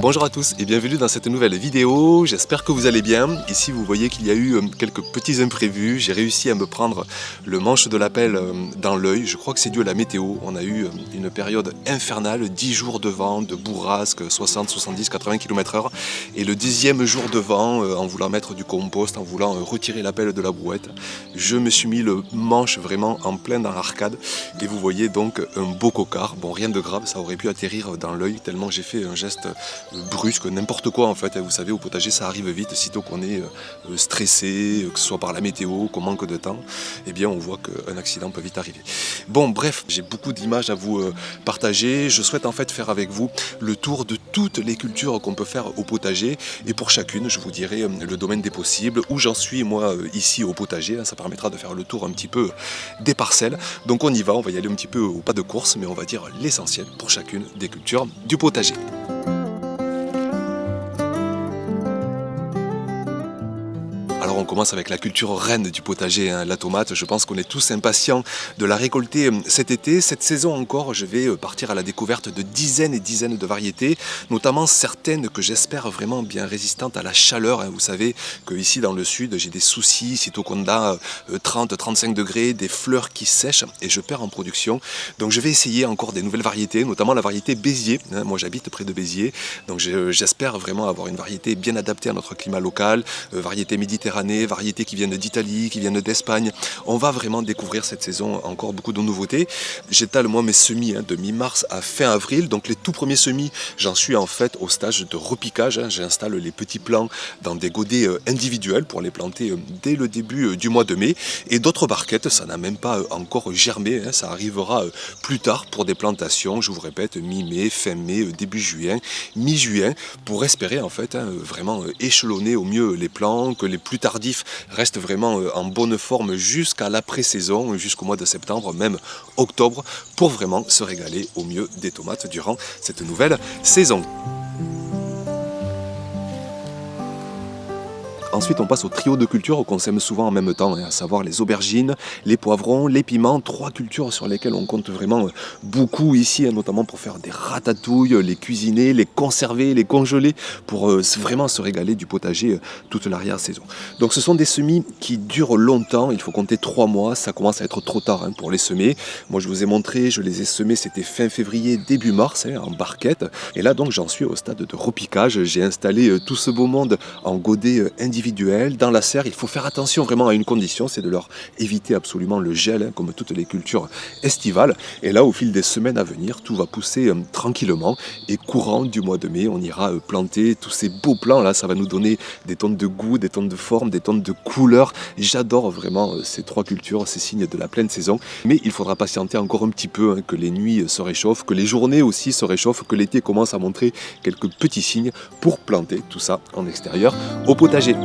Bonjour à tous et bienvenue dans cette nouvelle vidéo, j'espère que vous allez bien. Ici vous voyez qu'il y a eu quelques petits imprévus, j'ai réussi à me prendre le manche de la pelle dans l'œil, je crois que c'est dû à la météo. On a eu une période infernale, 10 jours de vent, de bourrasque, 60, 70, 80 km/h. Et le 10e jour de vent, en voulant mettre du compost, en voulant retirer la pelle de la brouette, je me suis mis le manche vraiment en plein dans l'arcade. Et vous voyez donc un beau cocard, bon rien de grave, ça aurait pu atterrir dans l'œil tellement j'ai fait un geste brusque, n'importe quoi en fait. Vous savez, au potager ça arrive vite, sitôt qu'on est stressé, que ce soit par la météo, qu'on manque de temps, eh bien on voit qu'un accident peut vite arriver. Bon bref, j'ai beaucoup d'images à vous partager. Je souhaite en fait faire avec vous le tour de toutes les cultures qu'on peut faire au potager, et pour chacune je vous dirai le domaine des possibles, où j'en suis moi ici au potager. Ça permettra de faire le tour un petit peu des parcelles. Donc on y va y aller un petit peu au pas de course, mais on va dire l'essentiel pour chacune des cultures du potager. Alors on commence avec la culture reine du potager, la tomate. Je pense qu'on est tous impatients de la récolter cet été. Cette saison encore, je vais partir à la découverte de dizaines et dizaines de variétés, notamment certaines que j'espère vraiment bien résistantes à la chaleur. Vous savez qu'ici dans le sud, j'ai des soucis, sitôt qu'on a 30-35 degrés, des fleurs qui sèchent et je perds en production. Donc je vais essayer encore des nouvelles variétés, notamment la variété Béziers. Moi j'habite près de Béziers, donc j'espère vraiment avoir une variété bien adaptée à notre climat local, variété méditerranéenne, variétés qui viennent d'Italie, qui viennent d'Espagne. On va vraiment découvrir cette saison encore beaucoup de nouveautés. J'étale moi mes semis de mi-mars à fin avril, donc les tout premiers semis, j'en suis en fait au stage de repiquage. J'installe les petits plants dans des godets individuels pour les planter dès le début du mois de mai, et d'autres barquettes, ça n'a même pas encore germé, ça arrivera plus tard pour des plantations, je vous répète, mi-mai, fin mai, début juin, mi-juin, pour espérer en fait vraiment échelonner au mieux les plants, que les plus tardifs restent vraiment en bonne forme jusqu'à l'après-saison, jusqu'au mois de septembre, même octobre, pour vraiment se régaler au mieux des tomates durant cette nouvelle saison. Ensuite, on passe au trio de cultures qu'on sème souvent en même temps, à savoir les aubergines, les poivrons, les piments, 3 cultures sur lesquelles on compte vraiment beaucoup ici, notamment pour faire des ratatouilles, les cuisiner, les conserver, les congeler, pour vraiment se régaler du potager toute l'arrière-saison. Donc ce sont des semis qui durent longtemps, il faut compter 3 mois, ça commence à être trop tard pour les semer. Moi je vous ai montré, je les ai semés, c'était fin février, début mars, en barquette, et là donc j'en suis au stade de repiquage. J'ai installé tout ce beau monde en godets individuels. Dans la serre, il faut faire attention vraiment à une condition, c'est de leur éviter absolument le gel, comme toutes les cultures estivales. Et là, au fil des semaines à venir, tout va pousser tranquillement. Et courant du mois de mai, on ira planter tous ces beaux plants. Là, ça va nous donner des tonnes de goût, des tonnes de forme, des tonnes de couleurs. J'adore vraiment ces 3 cultures, ces signes de la pleine saison. Mais il faudra patienter encore un petit peu, que les nuits se réchauffent, que les journées aussi se réchauffent, que l'été commence à montrer quelques petits signes pour planter tout ça en extérieur au potager.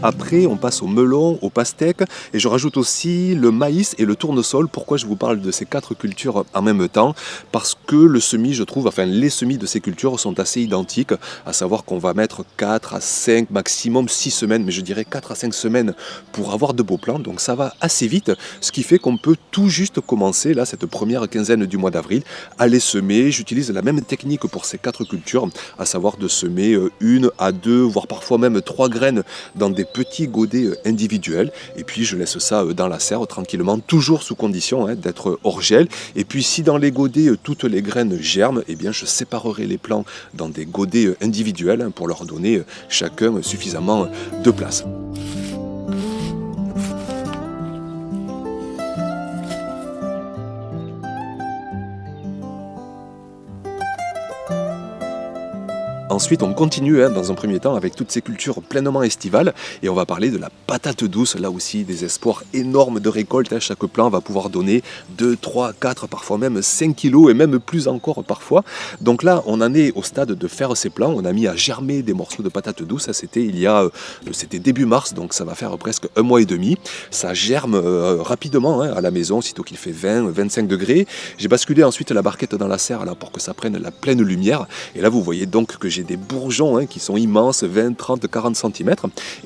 Après, on passe au melon, au pastèque, et je rajoute aussi le maïs et le tournesol. Pourquoi je vous parle de ces 4 cultures en même temps? Parce que le semis, je trouve, les semis de ces cultures sont assez identiques, à savoir qu'on va mettre 4 à 5, maximum 6 semaines, mais je dirais 4 à 5 semaines pour avoir de beaux plants, donc ça va assez vite, ce qui fait qu'on peut tout juste commencer, là, cette première quinzaine du mois d'avril, à les semer. J'utilise la même technique pour ces 4 cultures, à savoir de semer 1 à 2, voire parfois même 3 graines dans des petits godets individuels, et puis je laisse ça dans la serre tranquillement, toujours sous condition d'être hors gel. Et puis si dans les godets toutes les graines germent, eh bien je séparerai les plants dans des godets individuels pour leur donner chacun suffisamment de place. Ensuite, on continue dans un premier temps avec toutes ces cultures pleinement estivales, et on va parler de la patate douce. Là aussi, des espoirs énormes de récolte. Chaque plant va pouvoir donner 2, 3, 4, parfois même 5 kilos, et même plus encore parfois. Donc là, on en est au stade de faire ces plants. On a mis à germer des morceaux de patate douce. C'était début mars, donc ça va faire presque 1 mois et demi. Ça germe rapidement à la maison, sitôt qu'il fait 20-25 degrés. J'ai basculé ensuite la barquette dans la serre là, pour que ça prenne la pleine lumière. Et là, vous voyez donc que j'ai des bourgeons qui sont immenses, 20, 30, 40 cm.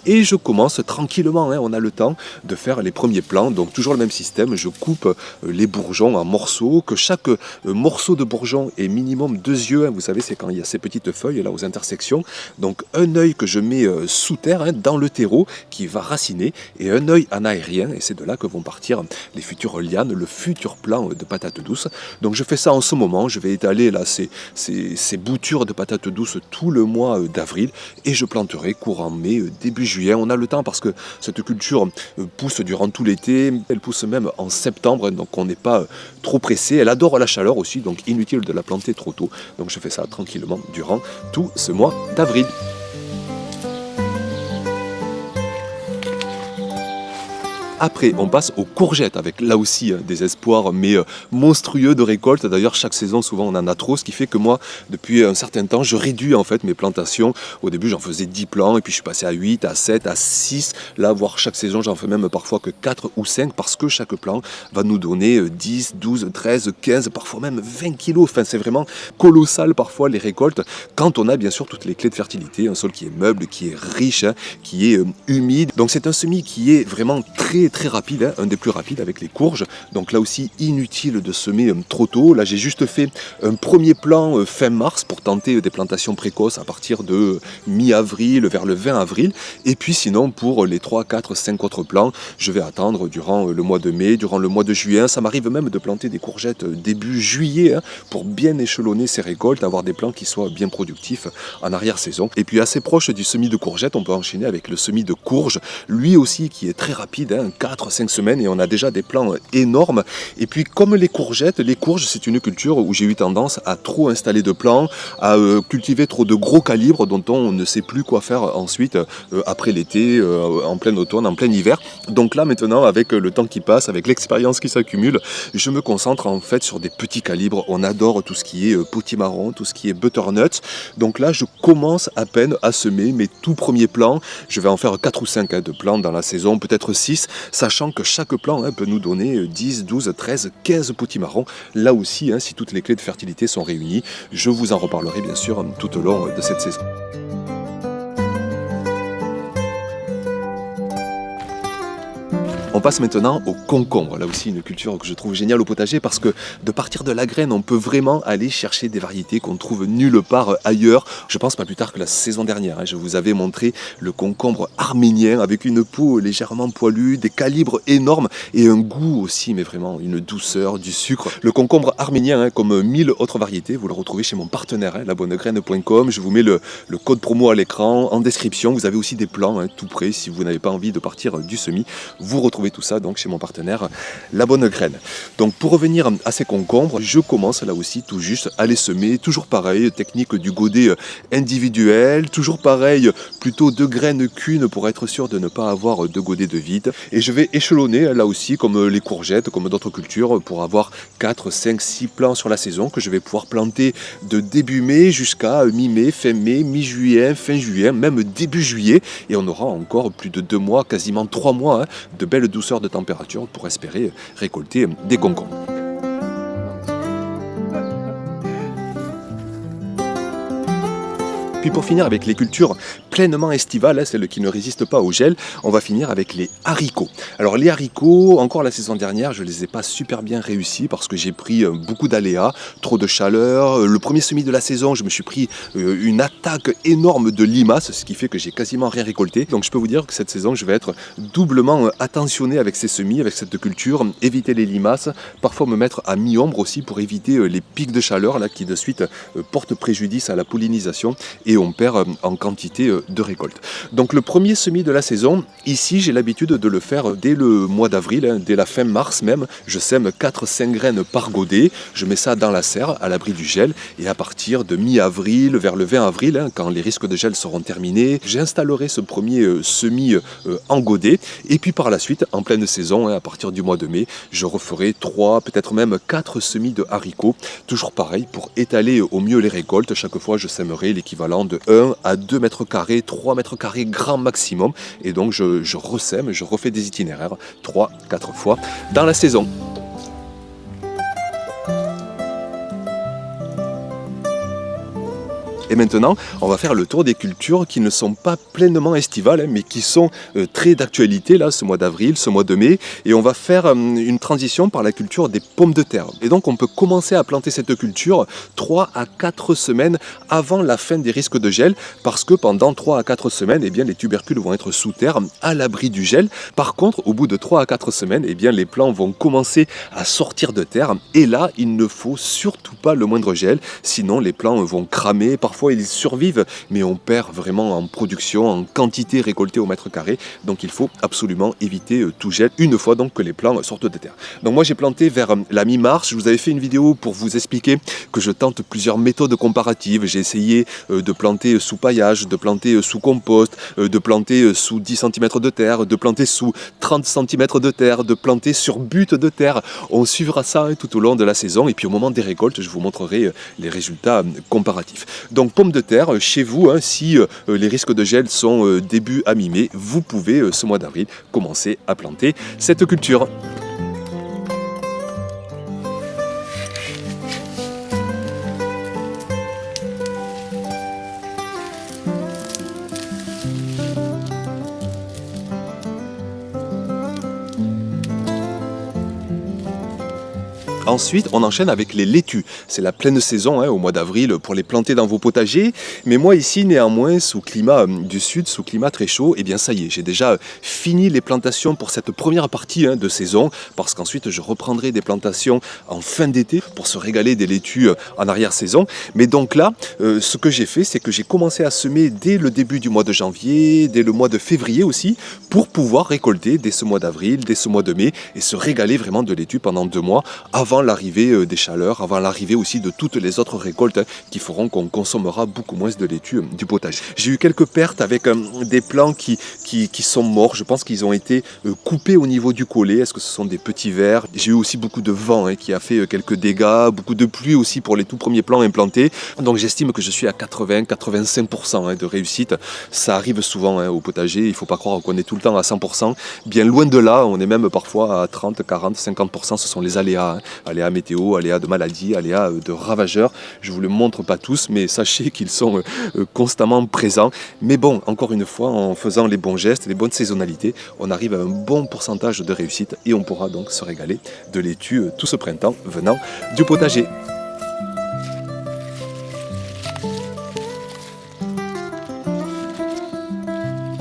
Et je commence tranquillement, on a le temps de faire les premiers plans. Donc toujours le même système, je coupe les bourgeons en morceaux, que chaque morceau de bourgeon ait minimum 2 yeux. Vous savez, c'est quand il y a ces petites feuilles là aux intersections. Donc un œil que je mets sous terre, dans le terreau, qui va raciner, et un œil en aérien. Et c'est de là que vont partir les futures lianes, le futur plan de patates douces. Donc je fais ça en ce moment, je vais étaler là ces boutures de patates douces tout le mois d'avril, et je planterai courant mai, début juillet. On a le temps parce que cette culture pousse durant tout l'été, elle pousse même en septembre, donc on n'est pas trop pressé. Elle adore la chaleur aussi, donc inutile de la planter trop tôt. Donc je fais ça tranquillement durant tout ce mois d'avril. Après, on passe aux courgettes, avec là aussi des espoirs mais monstrueux de récolte. D'ailleurs, chaque saison, souvent, on en a trop, ce qui fait que moi, depuis un certain temps, je réduis en fait mes plantations. Au début, j'en faisais 10 plants, et puis je suis passé à 8, à 7, à 6. Là, voire chaque saison, j'en fais même parfois que 4 ou 5, parce que chaque plant va nous donner 10, 12, 13, 15, parfois même 20 kilos. Enfin, c'est vraiment colossal parfois les récoltes, quand on a bien sûr toutes les clés de fertilité, un sol qui est meuble, qui est riche, qui est humide. Donc c'est un semis qui est vraiment très rapide, un des plus rapides avec les courges. Donc là aussi, inutile de semer trop tôt. Là, j'ai juste fait un premier plan fin mars pour tenter des plantations précoces à partir de mi-avril vers le 20 avril. Et puis sinon, pour les 3, 4, 5 autres plants, je vais attendre durant le mois de mai, durant le mois de juin. Ça m'arrive même de planter des courgettes début juillet pour bien échelonner ces récoltes, avoir des plants qui soient bien productifs en arrière-saison. Et puis assez proche du semis de courgettes, on peut enchaîner avec le semis de courge, lui aussi qui est très rapide, 4-5 semaines, et on a déjà des plants énormes. Et puis comme les courges, c'est une culture où j'ai eu tendance à trop installer de plants, à cultiver trop de gros calibres dont on ne sait plus quoi faire ensuite après l'été, en plein automne, en plein hiver. Donc là maintenant, avec le temps qui passe, avec l'expérience qui s'accumule, je me concentre en fait sur des petits calibres. On adore tout ce qui est potimarron, tout ce qui est butternut. Donc là, je commence à peine à semer mes tout premiers plants. Je vais en faire 4 ou 5 de plants dans la saison, peut-être 6, sachant que chaque plan peut nous donner 10, 12, 13, 15 potimarrons. Là aussi, si toutes les clés de fertilité sont réunies, je vous en reparlerai bien sûr tout au long de cette saison. On passe maintenant au concombre, là aussi une culture que je trouve géniale au potager, parce que de partir de la graine, on peut vraiment aller chercher des variétés qu'on trouve nulle part ailleurs. Je pense pas plus tard que la saison dernière, je vous avais montré le concombre arménien avec une peau légèrement poilue, des calibres énormes et un goût aussi, mais vraiment une douceur, du sucre. Le concombre arménien, comme 1000 autres variétés, vous le retrouvez chez mon partenaire, labonnegraine.com. Je vous mets le code promo à l'écran, en description. Vous avez aussi des plans tout prêts si vous n'avez pas envie de partir du semis. Vous retrouvez tout ça donc chez mon partenaire La Bonne Graine. Donc pour revenir à ces concombres, je commence là aussi tout juste à les semer, toujours pareil, technique du godet individuel, toujours pareil, plutôt 2 graines qu'une pour être sûr de ne pas avoir 2 godets de vide. Et je vais échelonner là aussi comme les courgettes, comme d'autres cultures, pour avoir 4, 5, 6 plants sur la saison que je vais pouvoir planter de début mai jusqu'à mi-mai, fin mai, mi-juillet, fin juillet, même début juillet. Et on aura encore plus de 2 mois, quasiment 3 mois de belles douceurs de température pour espérer récolter des concombres. Puis pour finir avec les cultures pleinement estivales, celles qui ne résistent pas au gel, on va finir avec les haricots. Alors les haricots, encore la saison dernière, je ne les ai pas super bien réussis parce que j'ai pris beaucoup d'aléas, trop de chaleur. Le premier semis de la saison, je me suis pris une attaque énorme de limaces, ce qui fait que j'ai quasiment rien récolté. Donc je peux vous dire que cette saison, je vais être doublement attentionné avec ces semis, avec cette culture, éviter les limaces, parfois me mettre à mi-ombre aussi pour éviter les pics de chaleur là, qui de suite portent préjudice à la pollinisation et on perd en quantité de récolte. Donc le premier semis de la saison, ici j'ai l'habitude de le faire dès le mois d'avril, dès la fin mars même. Je sème 4-5 graines par godet, je mets ça dans la serre à l'abri du gel et à partir de mi-avril vers le 20 avril, quand les risques de gel seront terminés, j'installerai ce premier semis en godet et puis par la suite, en pleine saison, à partir du mois de mai, je referai 3, peut-être même 4 semis de haricots, toujours pareil pour étaler au mieux les récoltes. Chaque fois je sèmerai l'équivalent de 1 à 2 mètres carrés, 3 mètres carrés grand maximum. Et donc je ressème, je refais des itinéraires 3-4 fois dans la saison. Et Et maintenant, on va faire le tour des cultures qui ne sont pas pleinement estivales, mais qui sont très d'actualité, là, ce mois d'avril, ce mois de mai. Et on va faire une transition par la culture des pommes de terre. Et donc, on peut commencer à planter cette culture 3 à 4 semaines avant la fin des risques de gel, parce que pendant 3 à 4 semaines, eh bien, les tubercules vont être sous terre, à l'abri du gel. Par contre, au bout de 3 à 4 semaines, eh bien, les plants vont commencer à sortir de terre. Et là, il ne faut surtout pas le moindre gel, sinon les plants vont cramer. Parfois, ils survivent, mais on perd vraiment en production, en quantité récoltée au mètre carré. Donc, il faut absolument éviter tout gel une fois donc que les plants sortent de terre. Donc, moi, j'ai planté vers la mi-mars. Je vous avais fait une vidéo pour vous expliquer que je tente plusieurs méthodes comparatives. J'ai essayé de planter sous paillage, de planter sous compost, de planter sous 10 cm de terre, de planter sous 30 cm de terre, de planter sur butte de terre. On suivra ça tout au long de la saison et puis au moment des récoltes, je vous montrerai les résultats comparatifs. Donc pommes de terre, chez vous, si les risques de gel sont début à mi-mai, vous pouvez ce mois d'avril commencer à planter cette culture. Ensuite, on enchaîne avec les laitues. C'est la pleine saison au mois d'avril pour les planter dans vos potagers. Mais moi ici, néanmoins, sous climat du sud, sous climat très chaud, eh bien ça y est, j'ai déjà fini les plantations pour cette première partie de saison, parce qu'ensuite je reprendrai des plantations en fin d'été pour se régaler des laitues en arrière-saison. Mais donc là, ce que j'ai fait, c'est que j'ai commencé à semer dès le début du mois de janvier, dès le mois de février aussi, pour pouvoir récolter dès ce mois d'avril, dès ce mois de mai, et se régaler vraiment de laitues pendant 2 mois, avant l'arrivée des chaleurs, avant l'arrivée aussi de toutes les autres récoltes qui feront qu'on consommera beaucoup moins de laitue du potager. J'ai eu quelques pertes avec des plants qui sont morts. Je pense qu'ils ont été coupés au niveau du collet. Est-ce que ce sont des petits vers? J'ai eu aussi beaucoup de vent qui a fait quelques dégâts, beaucoup de pluie aussi pour les tout premiers plants implantés. Donc j'estime que je suis à 80-85% de réussite. Ça arrive souvent au potager. Il ne faut pas croire qu'on est tout le temps à 100%. Bien loin de là, on est même parfois à 30, 40, 50%. Ce sont les aléas. Aléas météo, aléas de maladies, aléas de ravageurs. Je ne vous le montre pas tous, mais sachez qu'ils sont constamment présents. Mais bon, encore une fois, en faisant les bons gestes, les bonnes saisonnalités, on arrive à un bon pourcentage de réussite et on pourra donc se régaler de laitue tout ce printemps venant du potager.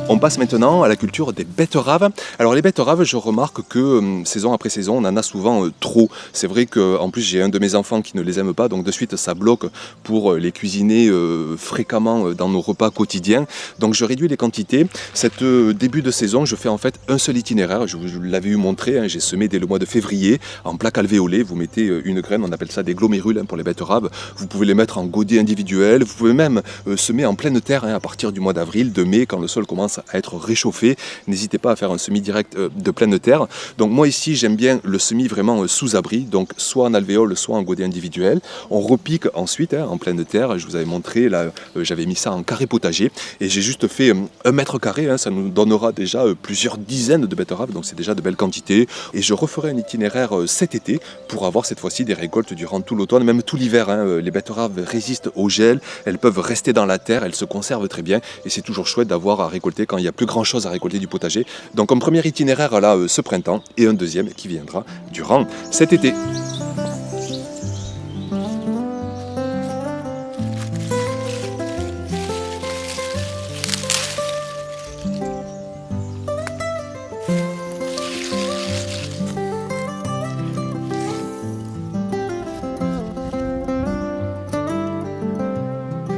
On passe maintenant à la culture des betteraves. Alors les betteraves, je remarque que saison après saison, on en a souvent trop. C'est vrai qu'en plus j'ai un de mes enfants qui ne les aime pas, donc de suite ça bloque pour les cuisiner fréquemment dans nos repas quotidiens. Donc je réduis les quantités. Cette début de saison, je fais en fait un seul itinéraire. Je vous l'avais eu montré, j'ai semé dès le mois de février en plaques alvéolées. Vous mettez une graine, on appelle ça des glomérules pour les betteraves. Vous pouvez les mettre en godets individuels. Vous pouvez même semer en pleine terre à partir du mois d'avril, de mai, quand le sol commence à être réchauffé. N'hésitez pas à faire un semis direct de pleine terre. Donc moi ici j'aime bien le semis vraiment sous abri, donc soit en alvéole, soit en godet individuel. On repique ensuite en pleine terre. Je vous avais montré, là j'avais mis ça en carré potager et j'ai juste fait 1 mètre carré. Ça nous donnera déjà plusieurs dizaines de betteraves, donc c'est déjà de belles quantités. Et je referai un itinéraire cet été pour avoir cette fois-ci des récoltes durant tout l'automne, même tout l'hiver. Les betteraves résistent au gel, elles peuvent rester dans la terre, elles se conservent très bien et c'est toujours chouette d'avoir à récolter quand il n'y a plus grand chose à récolter du potager. Donc un premier itinéraire là ce printemps et un deuxième qui viendra durant cet été.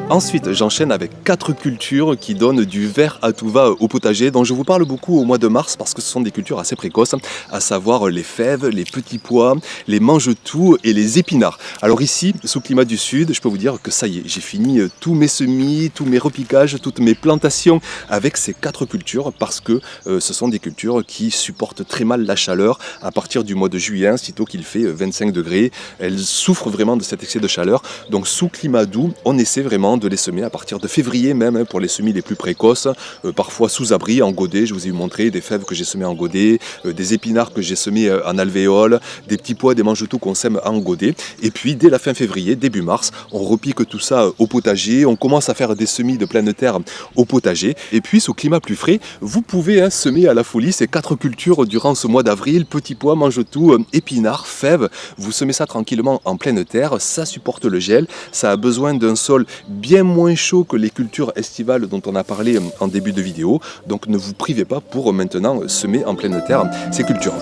Ensuite, j'enchaîne avec 4 cultures qui donnent du vert à tout va au potager, dont je vous parle beaucoup au mois de mars parce que ce sont des cultures assez précoces, à savoir les fèves, les petits pois, les mange-tout et les épinards. Alors ici, sous climat du sud, je peux vous dire que ça y est, j'ai fini tous mes semis, tous mes repiquages, toutes mes plantations avec ces 4 cultures parce que ce sont des cultures qui supportent très mal la chaleur à partir du mois de juillet, sitôt qu'il fait 25 degrés. Elles souffrent vraiment de cet excès de chaleur. Donc sous climat doux, on essaie vraiment temps de les semer à partir de février même, pour les semis les plus précoces, parfois sous abri, en godet. Je vous ai montré des fèves que j'ai semées en godet, des épinards que j'ai semés en alvéole, des petits pois, des mangetous qu'on sème en godet. Et puis dès la fin février, début mars, on repique tout ça au potager, on commence à faire des semis de pleine terre au potager. Et puis sous climat plus frais, vous pouvez semer à la folie ces 4 cultures durant ce mois d'avril: petits pois, mangetous, épinards, fèves. Vous semez ça tranquillement en pleine terre, ça supporte le gel, ça a besoin d'un sol bien moins chaud que les cultures estivales dont on a parlé en début de vidéo. Donc ne vous privez pas pour maintenant semer en pleine terre ces cultures.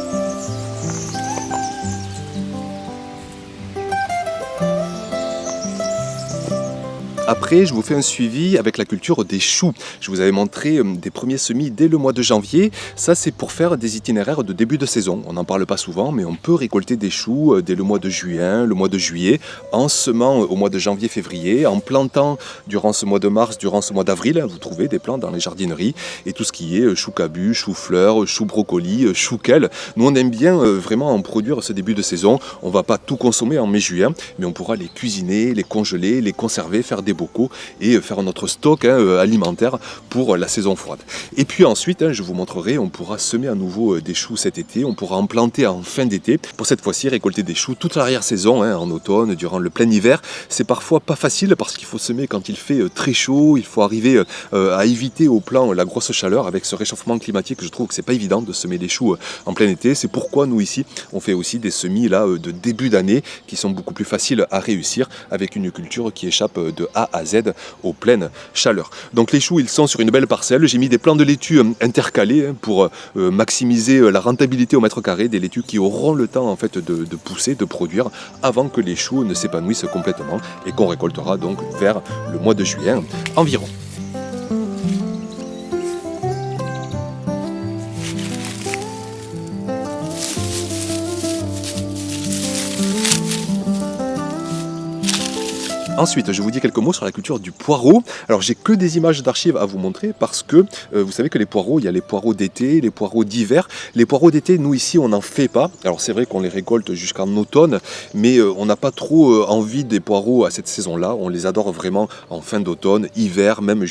Après, je vous fais un suivi avec la culture des choux. Je vous avais montré des premiers semis dès le mois de janvier. Ça, c'est pour faire des itinéraires de début de saison. On n'en parle pas souvent, mais on peut récolter des choux dès le mois de juin, le mois de juillet, en semant au mois de janvier-février, en plantant durant ce mois de mars, durant ce mois d'avril. Vous trouvez des plants dans les jardineries et tout ce qui est chou cabu, chou fleur, chou brocoli, chou kale. Nous, on aime bien vraiment en produire ce début de saison. On ne va pas tout consommer en mai-juin, mais on pourra les cuisiner, les congeler, les conserver, faire des bocaux et faire notre stock alimentaire pour la saison froide. Et puis ensuite, je vous montrerai, on pourra semer à nouveau des choux cet été, on pourra en planter en fin d'été. Pour cette fois-ci, récolter des choux toute l'arrière-saison, en automne, durant le plein hiver. C'est parfois pas facile parce qu'il faut semer quand il fait très chaud, il faut arriver à éviter au plan la grosse chaleur. Avec ce réchauffement climatique, je trouve que c'est pas évident de semer des choux en plein été. C'est pourquoi nous ici, on fait aussi des semis là de début d'année qui sont beaucoup plus faciles à réussir avec une culture qui échappe de A à Z aux pleines chaleurs. Donc les choux, ils sont sur une belle parcelle. J'ai mis des plants de laitue intercalés pour maximiser la rentabilité au mètre carré, des laitues qui auront le temps en fait de pousser, de produire avant que les choux ne s'épanouissent complètement et qu'on récoltera donc vers le mois de juillet environ. Ensuite, je vous dis quelques mots sur la culture du poireau. Alors, j'ai que des images d'archives à vous montrer parce que vous savez que les poireaux, il y a les poireaux d'été, les poireaux d'hiver. Les poireaux d'été, nous ici, on n'en fait pas. Alors, c'est vrai qu'on les récolte jusqu'en automne, mais on n'a pas trop envie des poireaux à cette saison-là. On les adore vraiment en fin d'automne, hiver, même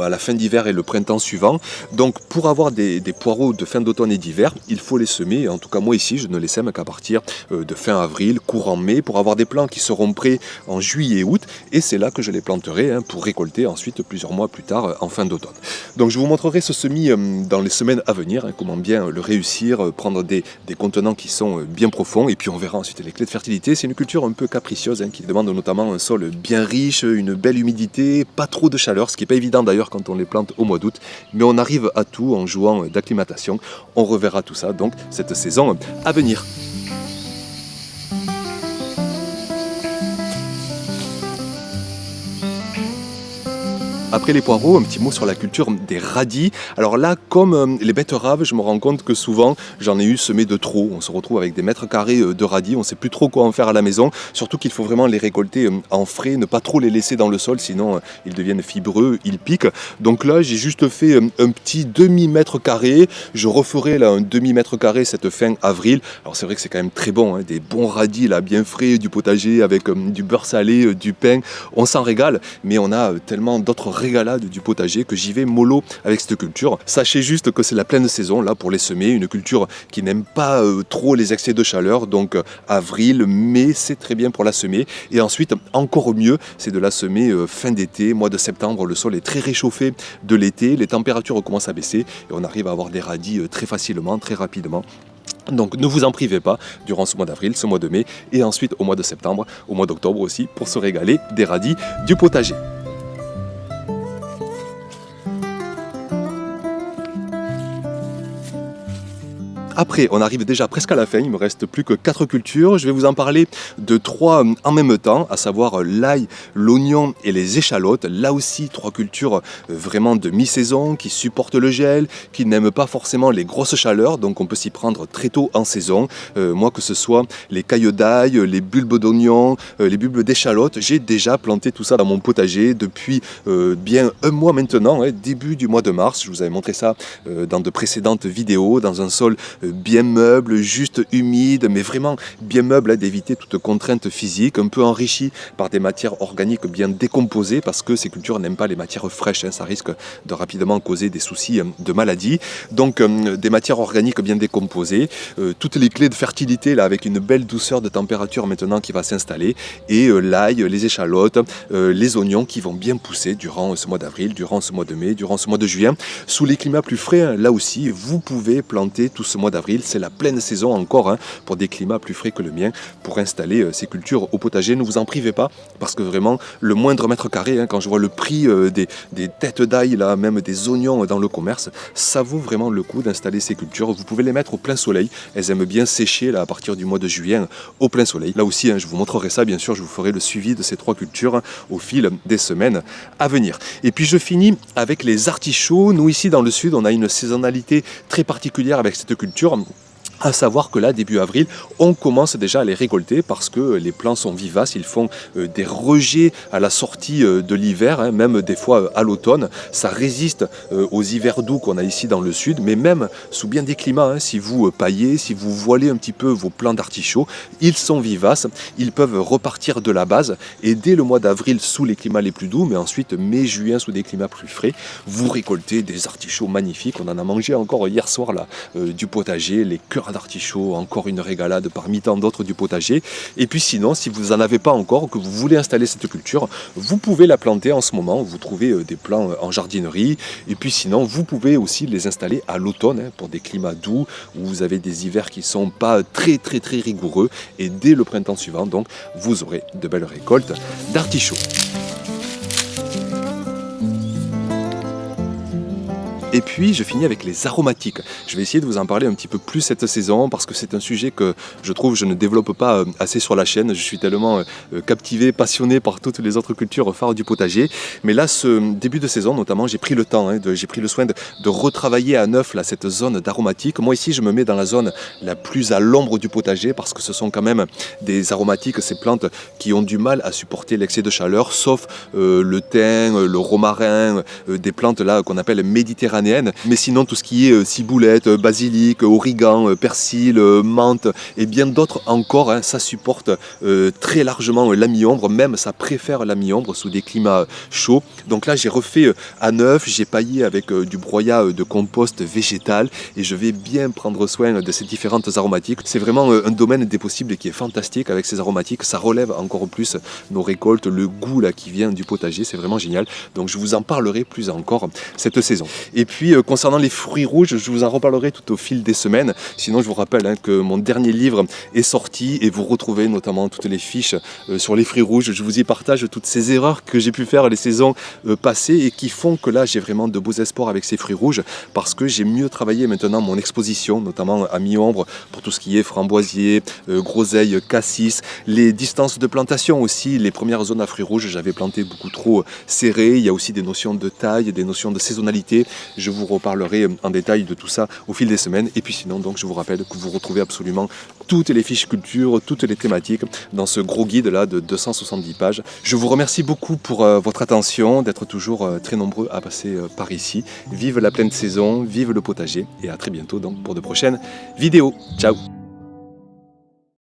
à la fin d'hiver et le printemps suivant. Donc, pour avoir des poireaux de fin d'automne et d'hiver, il faut les semer. En tout cas, moi ici, je ne les sème qu'à partir de fin avril, courant mai, pour avoir des plants qui seront prêts en juillet et août, et c'est là que je les planterai pour récolter ensuite plusieurs mois plus tard en fin d'automne. Donc je vous montrerai ce semis dans les semaines à venir, comment bien le réussir, prendre des contenants qui sont bien profonds, et puis on verra ensuite les clés de fertilité. C'est une culture un peu capricieuse qui demande notamment un sol bien riche, une belle humidité, pas trop de chaleur, ce qui n'est pas évident d'ailleurs quand on les plante au mois d'août, mais on arrive à tout en jouant d'acclimatation. On reverra tout ça donc cette saison à venir. Après les poireaux, un petit mot sur la culture des radis. Alors là, comme les betteraves, je me rends compte que souvent, j'en ai eu semé de trop. On se retrouve avec des mètres carrés de radis, on ne sait plus trop quoi en faire à la maison. Surtout qu'il faut vraiment les récolter en frais, ne pas trop les laisser dans le sol, sinon ils deviennent fibreux, ils piquent. Donc là, j'ai juste fait un petit demi-mètre carré. Je referai là un demi-mètre carré cette fin avril. Alors c'est vrai que c'est quand même très bon, des bons radis là, bien frais, du potager avec du beurre salé, du pain. On s'en régale, mais on a tellement d'autres régalade du potager que j'y vais mollo avec cette culture. Sachez juste que c'est la pleine saison là pour les semer, une culture qui n'aime pas trop les excès de chaleur, donc avril, mai, c'est très bien pour la semer. Et ensuite, encore mieux, c'est de la semer fin d'été, mois de septembre, le sol est très réchauffé de l'été, les températures commencent à baisser et on arrive à avoir des radis très facilement, très rapidement. Donc ne vous en privez pas durant ce mois d'avril, ce mois de mai et ensuite au mois de septembre, au mois d'octobre aussi pour se régaler des radis du potager. Après, on arrive déjà presque à la fin, il me reste plus que 4 cultures. Je vais vous en parler de 3 en même temps, à savoir l'ail, l'oignon et les échalotes. Là aussi, 3 cultures vraiment de mi-saison, qui supportent le gel, qui n'aiment pas forcément les grosses chaleurs, donc on peut s'y prendre très tôt en saison. Moi, que ce soit les cailles d'ail, les bulbes d'oignon, les bulbes d'échalotes, j'ai déjà planté tout ça dans mon potager depuis bien un mois maintenant, début du mois de mars. Je vous avais montré ça dans de précédentes vidéos, dans un sol bien meuble, juste humide, mais vraiment bien meuble, hein, d'éviter toute contrainte physique, un peu enrichi par des matières organiques bien décomposées, parce que ces cultures n'aiment pas les matières fraîches, hein, ça risque de rapidement causer des soucis de maladie. Donc des matières organiques bien décomposées, toutes les clés de fertilité là, avec une belle douceur de température maintenant qui va s'installer, et l'ail, les échalotes, les oignons qui vont bien pousser durant ce mois d'avril, durant ce mois de mai, durant ce mois de juin. Sous les climats plus frais, hein, là aussi, vous pouvez planter tout ce mois d'avril. C'est la pleine saison encore, hein, pour des climats plus frais que le mien, pour installer ces cultures au potager. Ne vous en privez pas, parce que vraiment, le moindre mètre carré, hein, quand je vois le prix des têtes d'ail, là, même des oignons dans le commerce, ça vaut vraiment le coup d'installer ces cultures. Vous pouvez les mettre au plein soleil. Elles aiment bien sécher là, à partir du mois de juin au plein soleil. Là aussi, hein, je vous montrerai ça, bien sûr, je vous ferai le suivi de ces 3 cultures au fil des semaines à venir. Et puis je finis avec les artichauts. Nous ici dans le sud, on a une saisonnalité très particulière avec cette culture. À savoir que là, début avril, on commence déjà à les récolter parce que les plants sont vivaces, ils font des rejets à la sortie de l'hiver, hein, même des fois à l'automne. Ça résiste aux hivers doux qu'on a ici dans le sud, mais même sous bien des climats, hein, si vous paillez, si vous voilez un petit peu vos plants d'artichauts, ils sont vivaces, ils peuvent repartir de la base, et dès le mois d'avril sous les climats les plus doux, mais ensuite mai, juin sous des climats plus frais, vous récoltez des artichauts magnifiques. On en a mangé encore hier soir là, du potager, les cœurs d'artichaut, encore une régalade parmi tant d'autres du potager. Et puis sinon, si vous n'en avez pas encore, que vous voulez installer cette culture, vous pouvez la planter en ce moment. Vous trouvez des plants en jardinerie. Et puis sinon, vous pouvez aussi les installer à l'automne, hein, pour des climats doux, où vous avez des hivers qui ne sont pas très rigoureux. Et dès le printemps suivant, donc, vous aurez de belles récoltes d'artichauts. Et puis je finis avec les aromatiques. Je vais essayer de vous en parler un petit peu plus cette saison parce que c'est un sujet que je trouve je ne développe pas assez sur la chaîne. Je suis tellement captivé, passionné par toutes les autres cultures phares du potager. Mais là, ce début de saison notamment, j'ai pris le temps, hein, j'ai pris le soin de retravailler à neuf là, cette zone d'aromatiques. Moi ici, je me mets dans la zone la plus à l'ombre du potager parce que ce sont quand même des aromatiques, ces plantes qui ont du mal à supporter l'excès de chaleur, sauf le thym, le romarin, des plantes là qu'on appelle méditerranéennes. Mais sinon tout ce qui est ciboulette, basilic, origan, persil, menthe et bien d'autres encore, hein, ça supporte très largement la mi-ombre, même ça préfère la mi-ombre sous des climats chauds. Donc là j'ai refait à neuf, j'ai paillé avec du broyat de compost végétal et je vais bien prendre soin de ces différentes aromatiques. C'est vraiment un domaine des possibles qui est fantastique avec ces aromatiques, ça relève encore plus nos récoltes, le goût là qui vient du potager, c'est vraiment génial. Donc je vous en parlerai plus encore cette saison. Et puis concernant les fruits rouges, je vous en reparlerai tout au fil des semaines. Sinon je vous rappelle, hein, que mon dernier livre est sorti et vous retrouvez notamment toutes les fiches sur les fruits rouges. Je vous y partage toutes ces erreurs que j'ai pu faire les saisons passées et qui font que là j'ai vraiment de beaux espoirs avec ces fruits rouges parce que j'ai mieux travaillé maintenant mon exposition, notamment à mi-ombre pour tout ce qui est framboisier, groseille, cassis, les distances de plantation aussi. Les premières zones à fruits rouges j'avais planté beaucoup trop serré. Il y a aussi des notions de taille, des notions de saisonnalité. Je vous reparlerai en détail de tout ça au fil des semaines. Et puis sinon, donc, je vous rappelle que vous retrouvez absolument toutes les fiches culture, toutes les thématiques dans ce gros guide là de 270 pages. Je vous remercie beaucoup pour votre attention, d'être toujours très nombreux à passer par ici. Vive la pleine saison, vive le potager et à très bientôt donc pour de prochaines vidéos. Ciao!